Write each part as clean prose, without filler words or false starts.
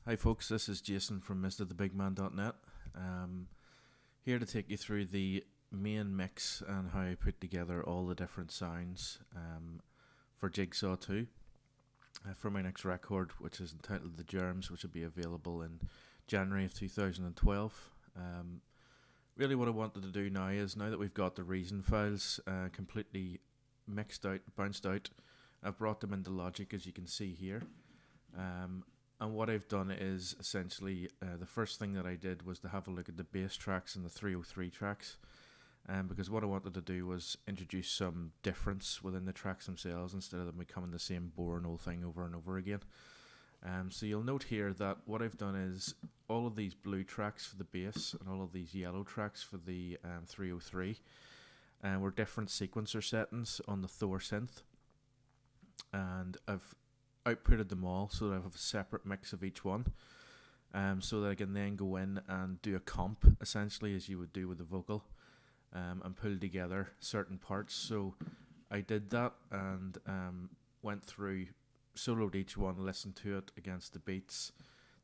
Hi folks, this is Jason from mrthebigman.net. Here to take you through the main mix and how I put together all the different sounds for Jigsaw 2 for my next record, which is entitled The Germs, which will be available in January of 2012. Really what I wanted to do now is, now that we've got the Reason files completely mixed out, bounced out, I've brought them into Logic, as you can see here. And what I've done is essentially the first thing that I did was to have a look at the bass tracks and the 303 tracks, because what I wanted to do was introduce some difference within the tracks themselves instead of them becoming the same boring old thing over and over again. So you'll note here that what I've done is all of these blue tracks for the bass and all of these yellow tracks for the 303 were different sequencer settings on the Thor synth, and I've outputted them all so that I have a separate mix of each one, so that I can then go in and do a comp, essentially as you would do with the vocal, and pull together certain parts. So I did that and went through, soloed each one, listened to it against the beats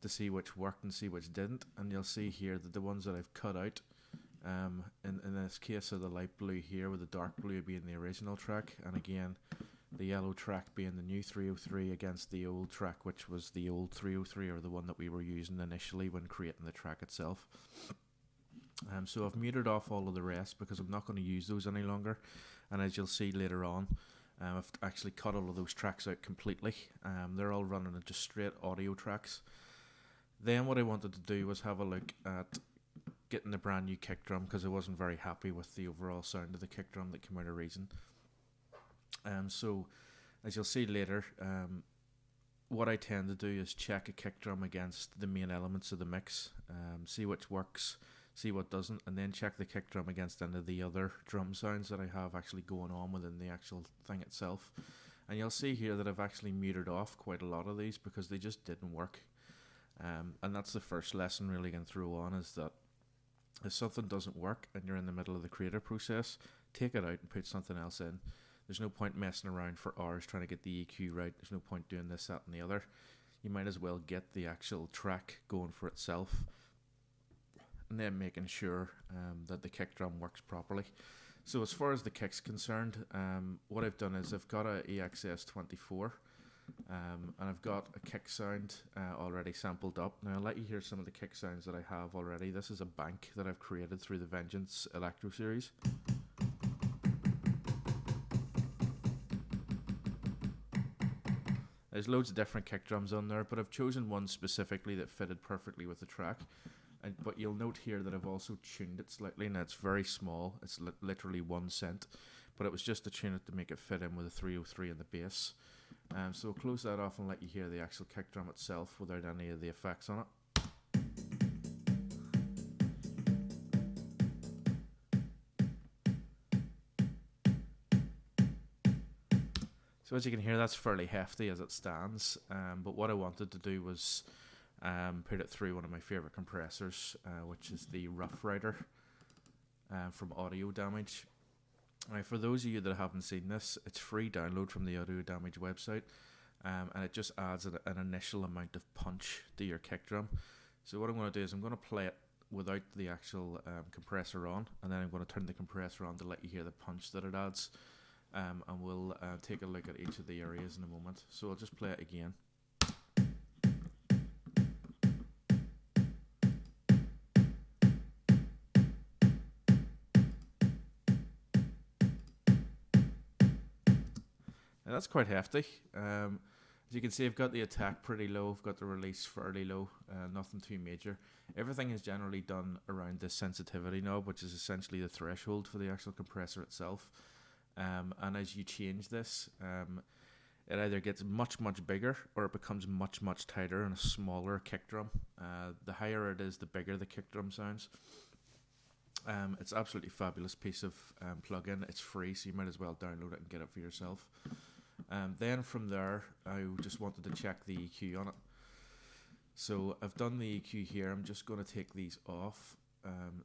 to see which worked and see which didn't, and you'll see here that the ones that I've cut out, in this case of the light blue here, with the dark blue being the original track, and again the yellow track being the new 303 against the old track, which was the old 303, or the one that we were using initially when creating the track itself. So I've muted off all of the rest because I'm not going to use those any longer, and as you'll see later on, I've actually cut all of those tracks out completely. They're all running at just straight audio tracks. Then what I wanted to do was have a look at getting a brand new kick drum, because I wasn't very happy with the overall sound of the kick drum that came out of Reason. So as you'll see later, what I tend to do is check a kick drum against the main elements of the mix, see which works, see what doesn't, and then check the kick drum against any of the other drum sounds that I have actually going on within the actual thing itself. And you'll see here that I've actually muted off quite a lot of these because they just didn't work. And that's the first lesson really going to throw on, is that if something doesn't work and you're in the middle of the creative process, take it out and put something else in. There's no point messing around for hours trying to get the EQ right. There's no point doing this, that, and the other. You might as well get the actual track going for itself, and then making sure that the kick drum works properly. So as far as the kick's concerned, what I've done is I've got a EXS24, and I've got a kick sound already sampled up. Now I'll let you hear some of the kick sounds that I have already. This is a bank that I've created through the Vengeance Electro series. There's loads of different kick drums on there, but I've chosen one specifically that fitted perfectly with the track. But you'll note here that I've also tuned it slightly. Now it's very small, it's literally 1 cent, but it was just to tune it to make it fit in with the 303 and the bass. So we'll close that off and let you hear the actual kick drum itself without any of the effects on it. So as you can hear, that's fairly hefty as it stands, but what I wanted to do was put it through one of my favourite compressors, which is the Rough Rider from Audio Damage. Now, for those of you that haven't seen this, it's free download from the Audio Damage website, and it just adds an initial amount of punch to your kick drum. So what I'm going to do is I'm going to play it without the actual compressor on, and then I'm going to turn the compressor on to let you hear the punch that it adds. And we'll take a look at each of the areas in a moment. So I'll just play it again. Now that's quite hefty. As you can see, I've got the attack pretty low, I've got the release fairly low, nothing too major. Everything is generally done around this sensitivity knob, which is essentially the threshold for the actual compressor itself. And as you change this, it either gets much bigger, or it becomes much tighter and a smaller kick drum. The higher it is, the bigger the kick drum sounds. It's absolutely fabulous piece of plugin. It's free, so you might as well download it and get it for yourself. Then from there, I just wanted to check the EQ on it. So I've done the EQ here. I'm just going to take these off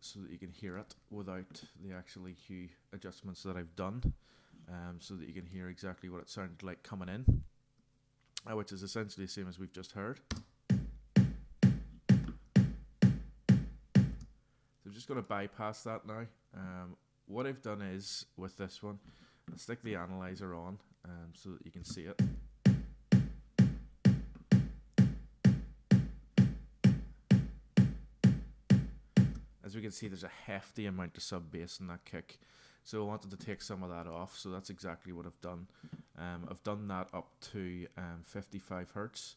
so that you can hear it without the actual EQ adjustments that I've done, so that you can hear exactly what it sounded like coming in, which is essentially the same as we've just heard. just going to bypass that now. What I've done is, with this one, I'll stick the analyzer on so that you can see it. As we can see, there's a hefty amount of sub bass in that kick, so I wanted to take some of that off, so that's exactly what I've done. I've done that up to 55 Hertz,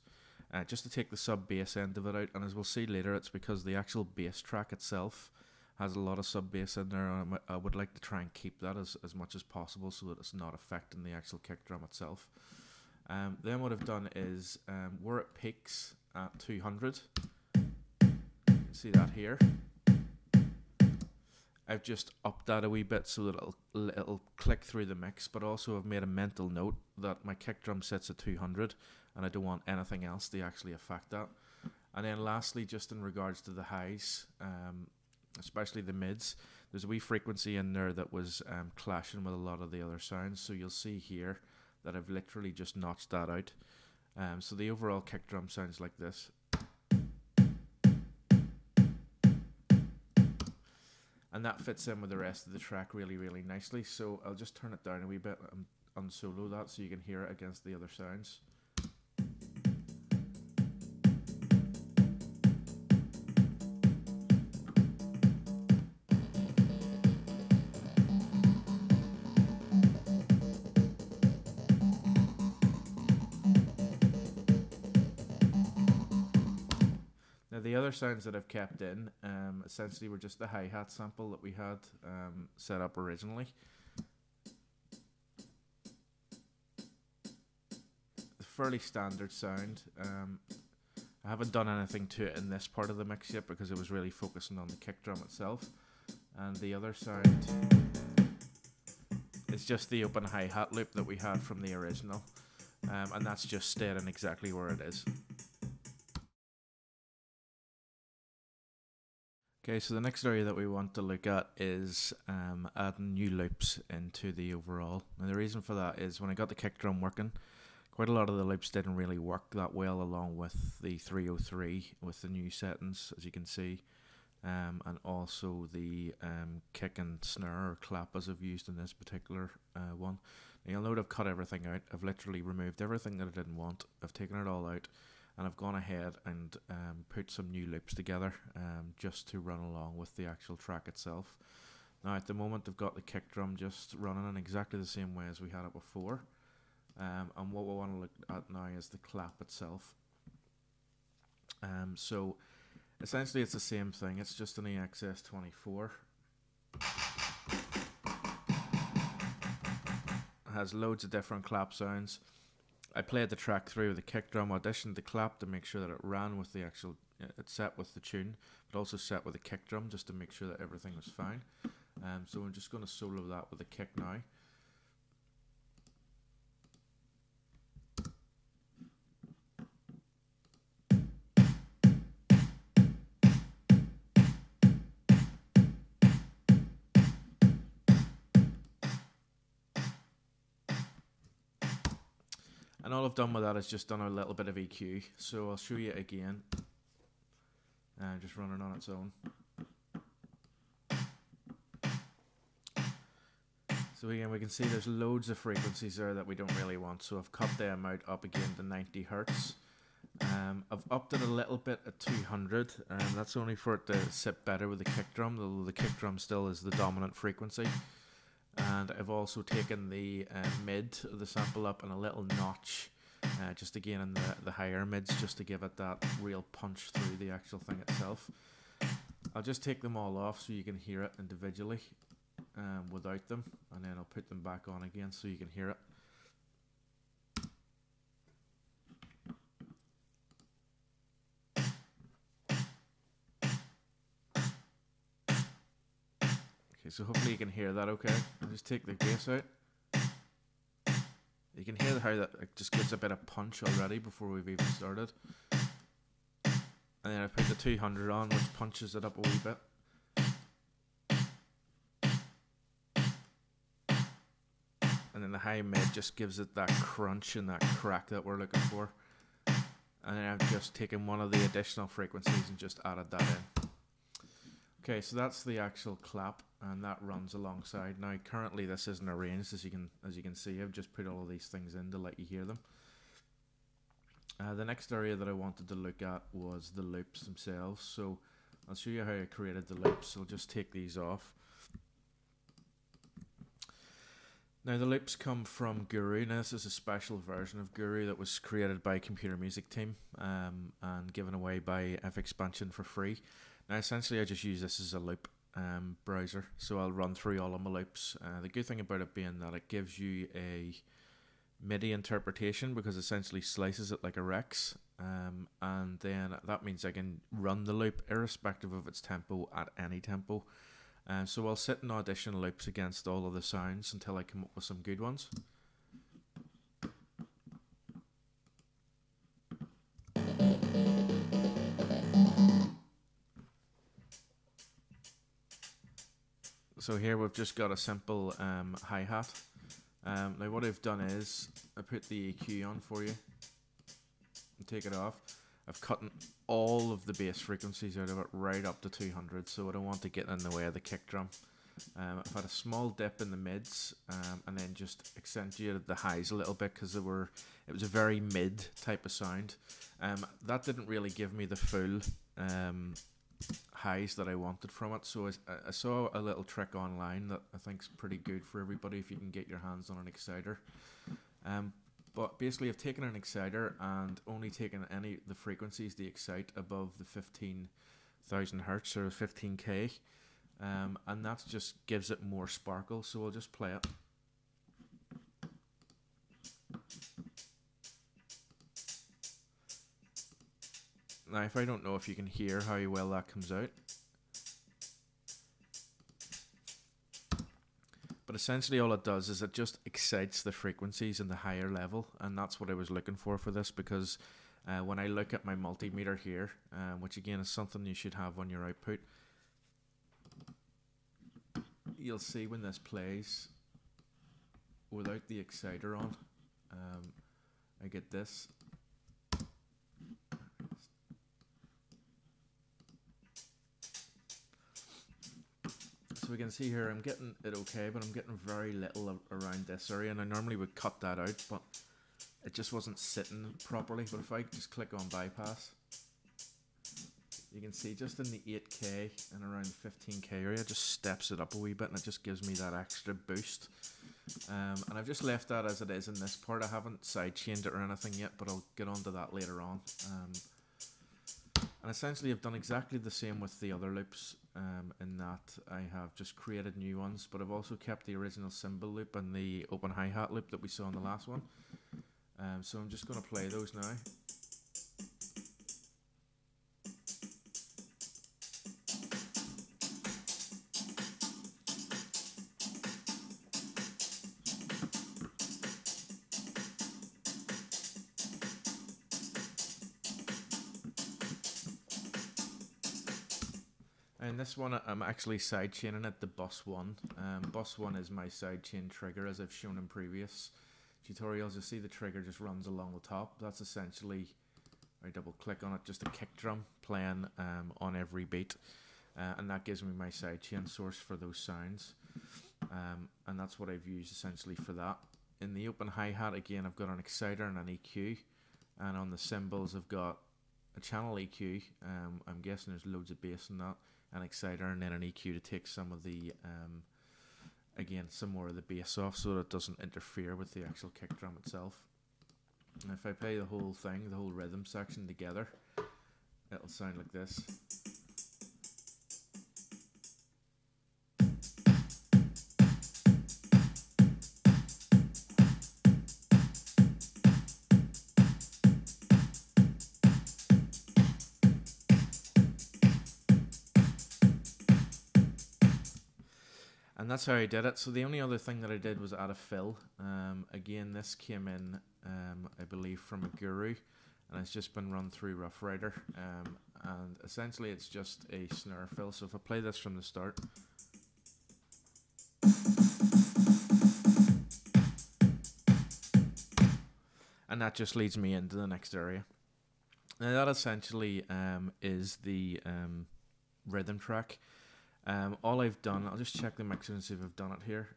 just to take the sub bass end of it out, and as we'll see later, it's because the actual bass track itself has a lot of sub bass in there, and I would like to try and keep that as much as possible so that it's not affecting the actual kick drum itself. Then what I've done is, where it peaks at 200, you can see that here, I've just upped that a wee bit so that it'll click through the mix, but also I've made a mental note that my kick drum sits at 200 and I don't want anything else to actually affect that. And then lastly, just in regards to the highs, especially the mids, there's a wee frequency in there that was clashing with a lot of the other sounds, so you'll see here that I've literally just notched that out. So the overall kick drum sounds like this. And that fits in with the rest of the track really, really nicely. So I'll just turn it down a wee bit and unsolo that so you can hear it against the other sounds. Now the other sounds that I've kept in essentially were just the hi-hat sample that we had set up originally. A fairly standard sound. I haven't done anything to it in this part of the mix yet because it was really focusing on the kick drum itself. And the other sound is just the open hi-hat loop that we had from the original, and that's just staying exactly where it is. Okay, so the next area that we want to look at is adding new loops into the overall. And the reason for that is when I got the kick drum working, quite a lot of the loops didn't really work that well along with the 303 with the new settings, as you can see. And also the kick and snare or clap as I've used in this particular one. Now you'll note I've cut everything out. I've literally removed everything that I didn't want. I've taken it all out. And I've gone ahead and put some new loops together just to run along with the actual track itself. Now at the moment I've got the kick drum just running in exactly the same way as we had it before. And what we want to look at now is the clap itself. So essentially it's the same thing, it's just an EXS24. It has loads of different clap sounds. I played the track through with the kick drum, auditioned the clap to make sure that it ran with the actual, it's set with the tune, but also set with the kick drum just to make sure that everything was fine. So I'm just going to solo that with the kick now. And all I've done with that is just done a little bit of EQ. So I'll show you it again. Just running on its own. So again, we can see there's loads of frequencies there that we don't really want. So I've cut them out up again to 90 Hertz. I've upped it a little bit at 200. And that's only for it to sit better with the kick drum, although the kick drum still is the dominant frequency. And I've also taken the mid of the sample up and a little notch, just again in the higher mids, just to give it that real punch through the actual thing itself. I'll just take them all off so you can hear it individually without them, and then I'll put them back on again so you can hear it. So hopefully you can hear that okay. I'll just take the bass out. You can hear how that it just gives a bit of punch already before we've even started. And then I put the 200 on, which punches it up a wee bit. And then the high mid just gives it that crunch and that crack that we're looking for. And then I've just taken one of the additional frequencies and just added that in. Okay, so that's the actual clap, and that runs alongside. Now, currently, this isn't arranged, as you can see. I've just put all of these things in to let you hear them. The next area that I wanted to look at was the loops themselves. So I'll show you how I created the loops. I'll just take these off. Now the loops come from Guru. Now this is a special version of Guru that was created by Computer Music Team and given away by Fxpansion for free. Now essentially I just use this as a loop browser, so I'll run through all of my loops. The good thing about it being that it gives you a MIDI interpretation, because essentially slices it like a Rex, and then that means I can run the loop irrespective of its tempo at any tempo. So I'll sit and audition loops against all of the sounds until I come up with some good ones. So here we've just got a simple hi-hat. Now what I've done is I put the EQ on for you and take it off. I've cut all of the bass frequencies out of it right up to 200, so I don't want to get in the way of the kick drum. I've had a small dip in the mids and then just accentuated the highs a little bit because it was a very mid type of sound. That didn't really give me the full highs that I wanted from it, so I saw a little trick online that I think is pretty good for everybody if you can get your hands on an exciter. But basically I've taken an exciter and only taken the frequencies they excite above the 15,000 hertz or 15k, and that just gives it more sparkle, so I'll just play it. Now if I don't know if you can hear how well that comes out, but essentially all it does is it just excites the frequencies in the higher level, and that's what I was looking for this, because when I look at my multimeter here, which again is something you should have on your output, you'll see when this plays without the exciter on, I get this. So we can see here I'm getting it okay, but I'm getting very little around this area, and I normally would cut that out, but it just wasn't sitting properly. But if I just click on bypass, you can see just in the 8k and around 15k area, it just steps it up a wee bit, and it just gives me that extra boost. And I've just left that as it is in this part. I haven't sidechained it or anything yet, but I'll get onto that later on. And essentially I've done exactly the same with the other loops, in that I have just created new ones, but I've also kept the original cymbal loop and the open hi-hat loop that we saw in the last one. So I'm just going to play those now. And this one I'm actually sidechaining it to bus 1. Bus 1 is my sidechain trigger, as I've shown in previous tutorials. You'll see the trigger just runs along the top. That's essentially, I double click on it, just a kick drum playing on every beat, and that gives me my sidechain source for those sounds, and that's what I've used essentially for that. In the open hi-hat again I've got an exciter and an EQ, and on the cymbals I've got a channel EQ, I'm guessing there's loads of bass in that, an exciter, and then an EQ to take some of the again some more of the bass off so that it doesn't interfere with the actual kick drum itself. And if I play the whole thing, the whole rhythm section together, it'll sound like this. And that's how I did it. So the only other thing that I did was add a fill. Again, this came in, I believe, from a Guru, and it's just been run through Rough Rider. And essentially it's just a snare fill. So if I play this from the start, and that just leads me into the next area. Now that essentially is the rhythm track. All I've done, I'll just check the mixer and see if I've done it here.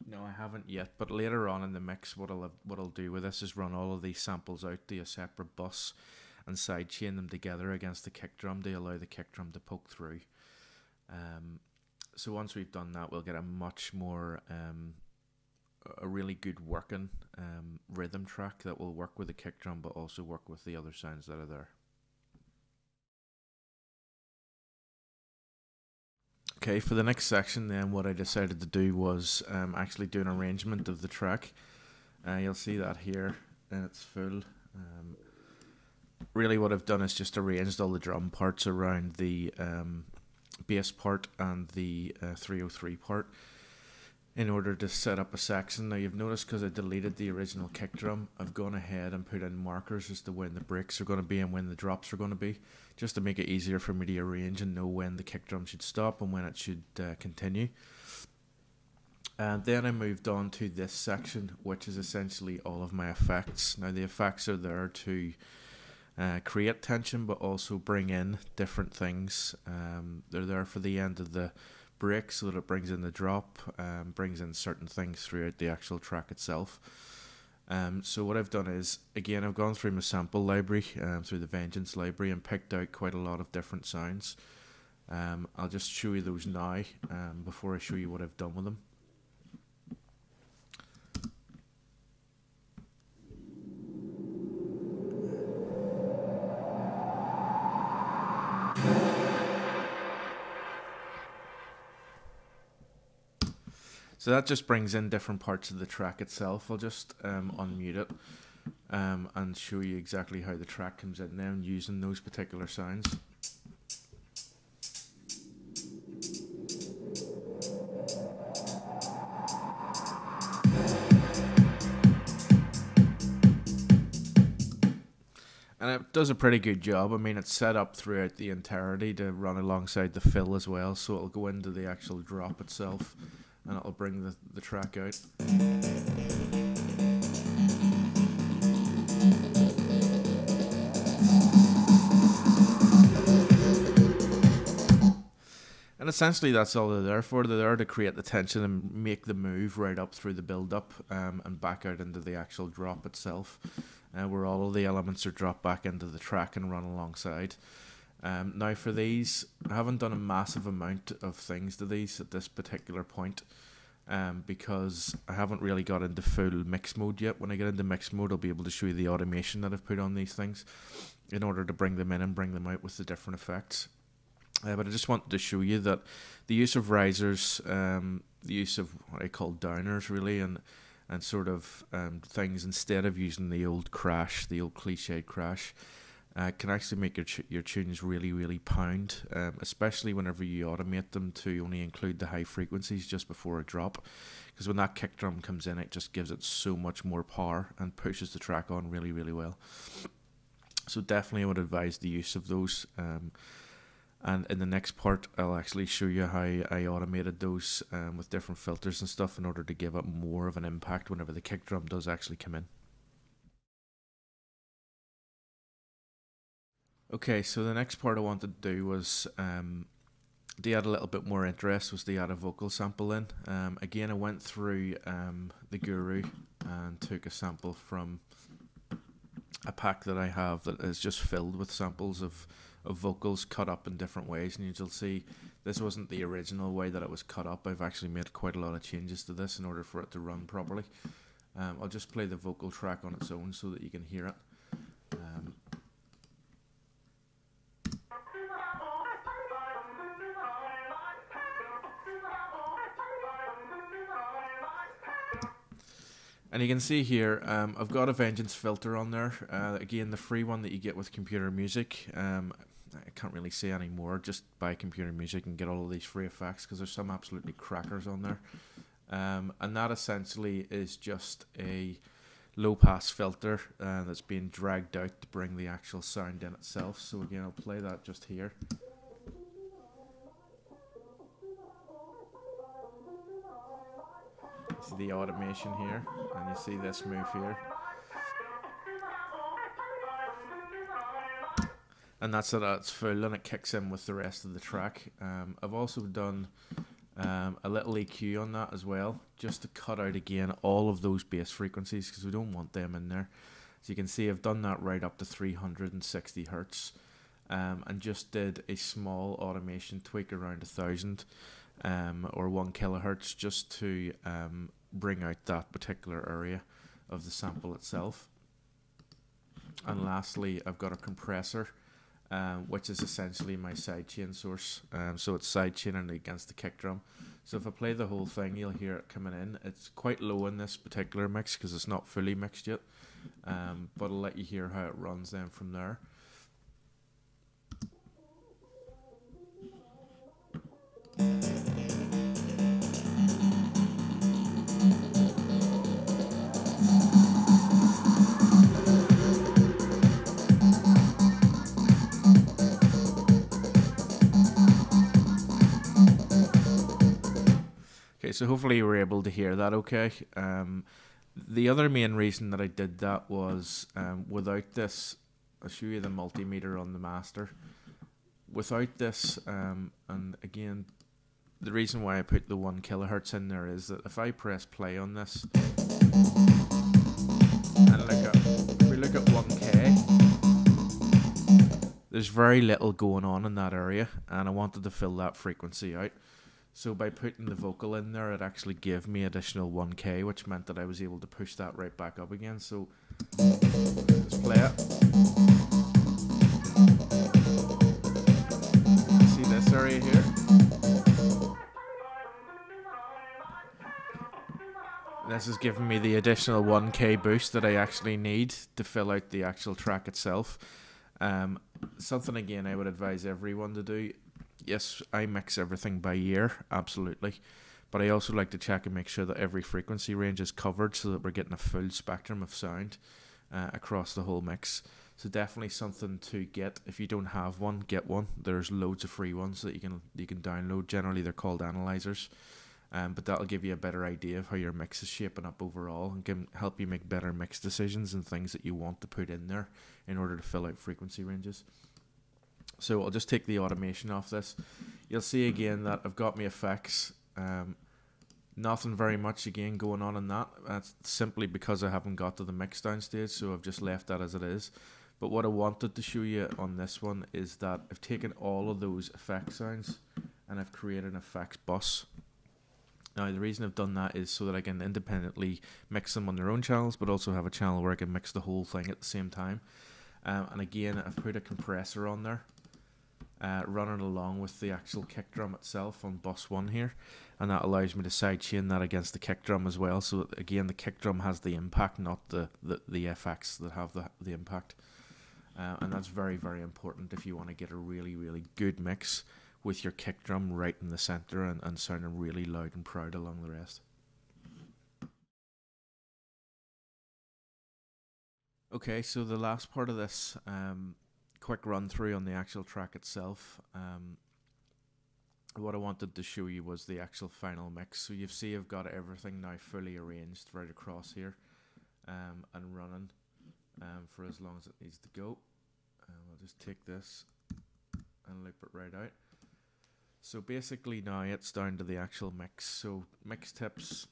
No, I haven't yet, but later on in the mix, what I'll do with this is run all of these samples out to a separate bus and sidechain them together against the kick drum to allow the kick drum to poke through. So once we've done that, we'll get a much more a really good working rhythm track that will work with the kick drum but also work with the other sounds that are there. Okay, for the next section then, what I decided to do was actually do an arrangement of the track. You'll see that here in its full. Really what I've done is just arranged all the drum parts around the bass part and the 303 part in order to set up a section. Now you've noticed because I deleted the original kick drum, I've gone ahead and put in markers as to when the breaks are going to be and when the drops are going to be, just to make it easier for me to arrange and know when the kick drum should stop and when it should continue. And then I moved on to this section, which is essentially all of my effects. Now the effects are there to create tension but also bring in different things. They're there for the end of the break so that it brings in the drop, brings in certain things throughout the actual track itself. So what I've done is, again, I've gone through my sample library, through the Vengeance library, and picked out quite a lot of different sounds. I'll just show you those now before I show you what I've done with them. So that just brings in different parts of the track itself. I'll just unmute it and show you exactly how the track comes in now using those particular sounds. And it does a pretty good job. I mean, it's set up throughout the entirety to run alongside the fill as well, so it'll go into the actual drop itself and it'll bring the track out. And essentially that's all they're there for. They're there to create the tension and make the move right up through the build-up and back out into the actual drop itself, where all of the elements are dropped back into the track and run alongside. Now for these, I haven't done a massive amount of things to these at this particular point, because I haven't really got into full mix mode yet. When I get into mix mode, I'll be able to show you the automation that I've put on these things in order to bring them in and bring them out with the different effects. But I just wanted to show you that the use of risers, the use of what I call downers really, and sort of things instead of using the old crash, the old cliched crash, can actually make your tunes really, really pound, especially whenever you automate them to only include the high frequencies just before a drop, because when that kick drum comes in, it just gives it so much more power and pushes the track on really, really well. So definitely I would advise the use of those. And in the next part, I'll actually show you how I automated those with different filters and stuff in order to give it more of an impact whenever the kick drum does actually come in. Okay, so the next part I wanted to do was to add a little bit more interest, was to add a vocal sample in. Again, I went through the Guru and took a sample from a pack that I have that is just filled with samples of vocals cut up in different ways, and you'll see this wasn't the original way that it was cut up. I've actually made quite a lot of changes to this in order for it to run properly. I'll just play the vocal track on its own so that you can hear it. And you can see here, I've got a Vengeance filter on there. Again, the free one that you get with computer music. I can't really say any more. Just buy computer music and get all of these free effects, because there's some absolutely crackers on there. And that essentially is just a low pass filter that's being dragged out to bring the actual sound in itself. So again, I'll play that just here. See the automation here, and you see this move here. and that's so that it's full and it kicks in with the rest of the track. I've also done a little EQ on that as well, just to cut out again all of those bass frequencies because we don't want them in there. So you can see I've done that right up to 360 hertz, and just did a small automation tweak around 1000 or 1 kilohertz just to bring out that particular area of the sample itself. And lastly, I've got a compressor, which is essentially my sidechain source. So it's sidechaining against the kick drum. So if I play the whole thing, you'll hear it coming in. It's quite low in this particular mix because it's not fully mixed yet. But I'll let you hear how it runs then from there. Okay, so hopefully you were able to hear that okay. The other main reason that I did that was without this, I'll show you the multimeter on the master. Without this, and again, the reason why I put the 1 kilohertz in there is that if I press play on this, and if we look at 1K, there's very little going on in that area, and I wanted to fill that frequency out. So by putting the vocal in there, it actually gave me additional 1K, which meant that I was able to push that right back up again. So let's play it. See this area here? This is giving me the additional 1K boost that I actually need to fill out the actual track itself. Something again I would advise everyone to do. Yes, I mix everything by ear, absolutely. But I also like to check and make sure that every frequency range is covered so that we're getting a full spectrum of sound across the whole mix. So definitely something to get. If you don't have one, get one. There's loads of free ones that you can download. Generally, they're called analyzers. But that'll give you a better idea of how your mix is shaping up overall and can help you make better mix decisions and things that you want to put in there in order to fill out frequency ranges. So I'll just take the automation off this. You'll see again that I've got my effects. Nothing very much again going on in that. That's simply because I haven't got to the mix down stage, so I've just left that as it is. But what I wanted to show you on this one is that I've taken all of those effect sounds and I've created an effects bus. Now the reason I've done that is so that I can independently mix them on their own channels, but also have a channel where I can mix the whole thing at the same time. And again, I've put a compressor on there, running along with the actual kick drum itself on bus 1 here, and that allows me to sidechain that against the kick drum as well. So that, again, the kick drum has the impact, not the FX that have the impact. And that's very, very important if you want to get a really, really good mix with your kick drum right in the center and sounding really loud and proud along the rest. Okay, so the last part of this quick run through on the actual track itself. What I wanted to show you was the actual final mix. So you see I've got everything now fully arranged right across here and running for as long as it needs to go. I'll just take this and loop it right out. So basically now it's down to the actual mix. So mix tips,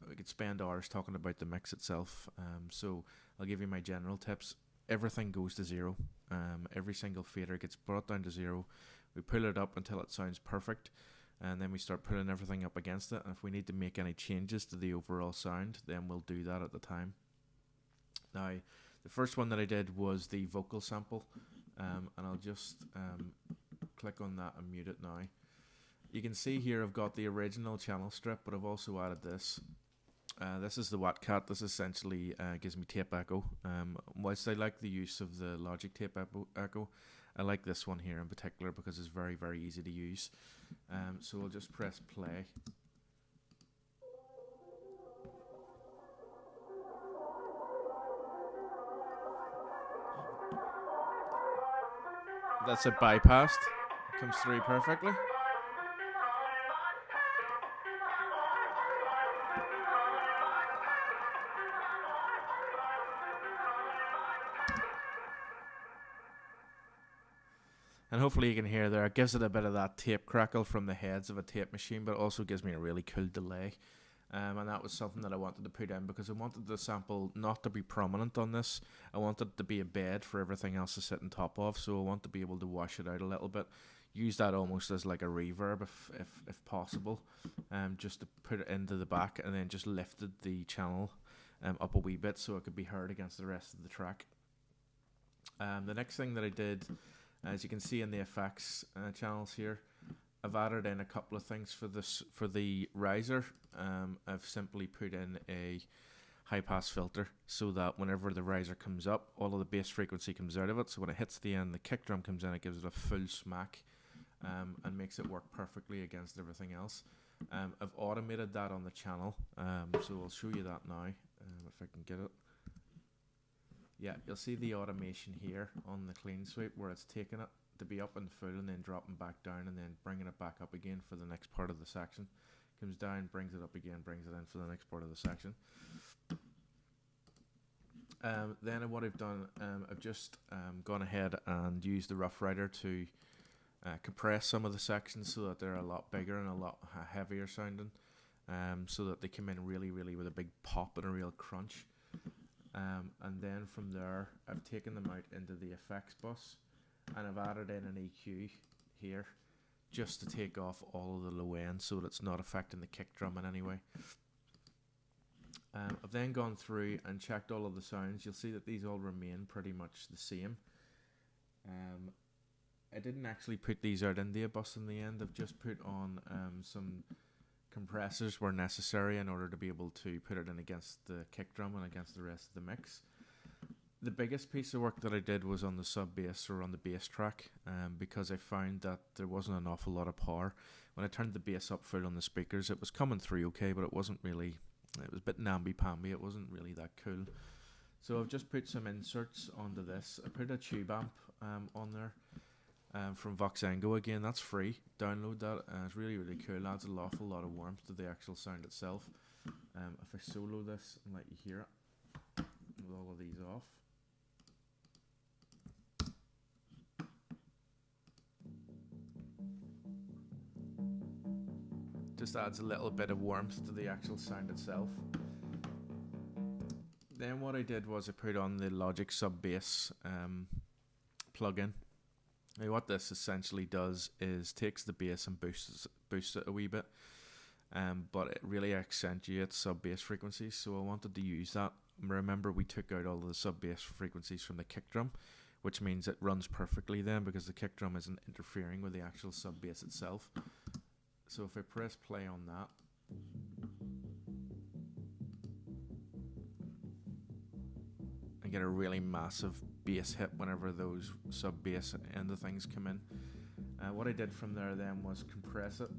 we could spend hours talking about the mix itself. So I'll give you my general tips. Everything goes to 0. Every single fader gets brought down to 0. We pull it up until it sounds perfect, and then we start pulling everything up against it. And if we need to make any changes to the overall sound, then we'll do that at the time. Now, the first one that I did was the vocal sample, and I'll just click on that and mute it now. You can see here I've got the original channel strip, but I've also added this. This is the Watt Cat. This essentially gives me tape echo. Whilst I like the use of the Logic tape echo, I like this one here in particular because it's very, very easy to use. So I'll just press play. That's it bypassed. It comes through perfectly. And hopefully you can hear there, it gives it a bit of that tape crackle from the heads of a tape machine, but it also gives me a really cool delay. And that was something that I wanted to put in because I wanted the sample not to be prominent on this. I wanted it to be a bed for everything else to sit on top of, so I want to be able to wash it out a little bit. Use that almost as like a reverb if possible, just to put it into the back, and then just lifted the channel up a wee bit so it could be heard against the rest of the track. The next thing that I did, as you can see in the effects channels here, I've added in a couple of things for the riser. I've simply put in a high pass filter so that whenever the riser comes up, all of the bass frequency comes out of it. So when it hits the end, the kick drum comes in, it gives it a full smack, and makes it work perfectly against everything else. I've automated that on the channel, so I'll show you that now, if I can get it. Yeah, you'll see the automation here on the clean sweep where it's taking it to be up and full and then dropping back down and then bringing it back up again for the next part of the section. Comes down, brings it up again, brings it in for the next part of the section. Then what I've done, I've just gone ahead and used the Rough Rider to compress some of the sections so that they're a lot bigger and a lot heavier sounding, so that they come in really with a big pop and a real crunch. And then from there I've taken them out into the effects bus and I've added in an EQ here just to take off all of the low end so that it's not affecting the kick drum in any way. I've then gone through and checked all of the sounds. You'll see that these all remain pretty much the same. I didn't actually put these out in the bus in the end. I've just put on some compressors where necessary in order to be able to put it in against the kick drum and against the rest of the mix. The biggest piece of work that I did was on the sub bass or on the bass track, because I found that there wasn't an awful lot of power. When I turned the bass up full on the speakers, it was coming through okay, but it wasn't really, it was a bit namby-pamby, it wasn't really that cool. So I've just put some inserts onto this. I put a tube amp on there. From Voxengo again, that's free. Download that. It's really cool. Adds an awful lot of warmth to the actual sound itself. If I solo this and let you hear it with all of these off, just adds a little bit of warmth to the actual sound itself. Then what I did was I put on the Logic Sub Bass plugin. Now what this essentially does is takes the bass and boosts it a wee bit, but it really accentuates sub bass frequencies, so I wanted to use that. Remember, we took out all of the sub bass frequencies from the kick drum, which means it runs perfectly then because the kick drum isn't interfering with the actual sub bass itself. So if I press play on that, I get a really massive bass hit whenever those sub bass end of things come in. What I did from there then was compress it,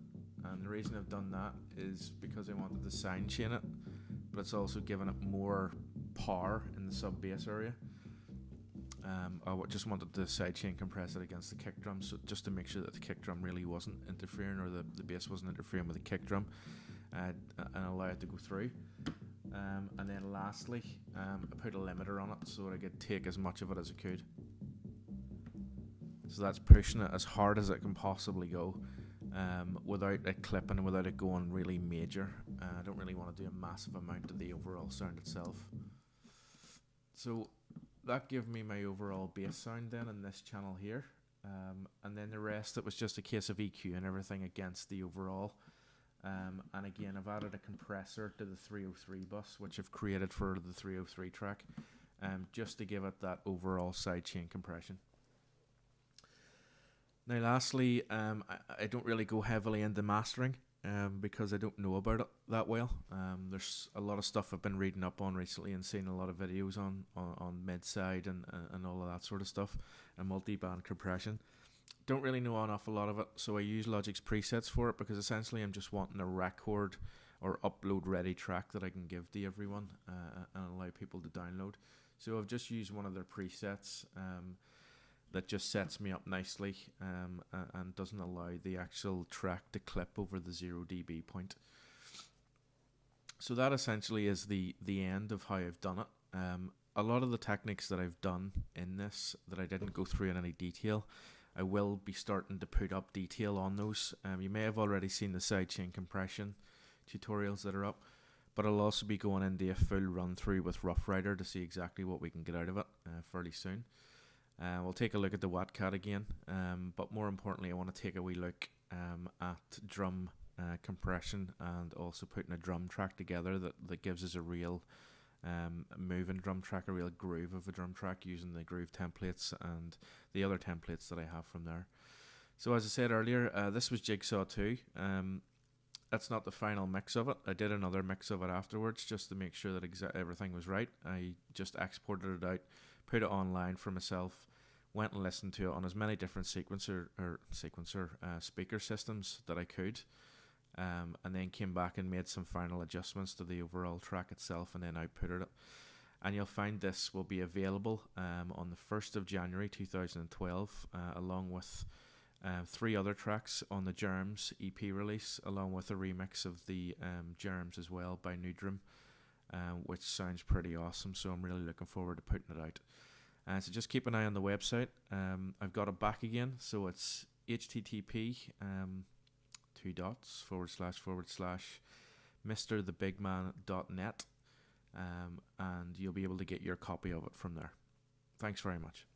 and the reason I've done that is because I wanted to sidechain it, but it's also given it more power in the sub bass area. I just wanted to sidechain compress it against the kick drum, so just to make sure that the kick drum really wasn't interfering, or the bass wasn't interfering with the kick drum, and allow it to go through. And then lastly, I put a limiter on it so that I could take as much of it as I could. So that's pushing it as hard as it can possibly go, without it clipping and without it going really major. I don't really want to do a massive amount of the overall sound itself. So that gave me my overall bass sound then in this channel here. And then the rest, it was just a case of EQ and everything against the overall. And again, I've added a compressor to the 303 bus, which I've created for the 303 track, just to give it that overall sidechain compression. Now lastly, I don't really go heavily into mastering, because I don't know about it that well. There's a lot of stuff I've been reading up on recently and seeing a lot of videos on mid-side and all of that sort of stuff, and multi-band compression. Don't really know an awful lot of it, so I use Logic's presets for it, because essentially I'm just wanting a record or upload ready track that I can give to everyone, and allow people to download. So I've just used one of their presets that just sets me up nicely, and doesn't allow the actual track to clip over the 0 dB point. So that essentially is the end of how I've done it. A lot of the techniques that I've done in this that I didn't go through in any detail, I will be starting to put up detail on those. You may have already seen the sidechain compression tutorials that are up, but I'll also be going into a full run through with Rough Rider to see exactly what we can get out of it fairly soon. We'll take a look at the Wattcat again, but more importantly I want to take a wee look at drum compression, and also putting a drum track together that gives us a real moving drum track, a real groove of a drum track, using the groove templates and the other templates that I have from there. So as I said earlier, this was Jigsaw 2. That's not the final mix of it. I did another mix of it afterwards just to make sure that everything was right. I just exported it out, put it online for myself, went and listened to it on as many different sequencer speaker systems that I could, and then came back and made some final adjustments to the overall track itself, and then outputted it. And you'll find this will be available on the 1st of January 2012, along with 3 other tracks on the Germs EP release, along with a remix of the Germs as well by Nudrum, which sounds pretty awesome, so I'm really looking forward to putting it out. So just keep an eye on the website. I've got it back again, so it's http mrthebigman.net, and you'll be able to get your copy of it from there. Thanks very much.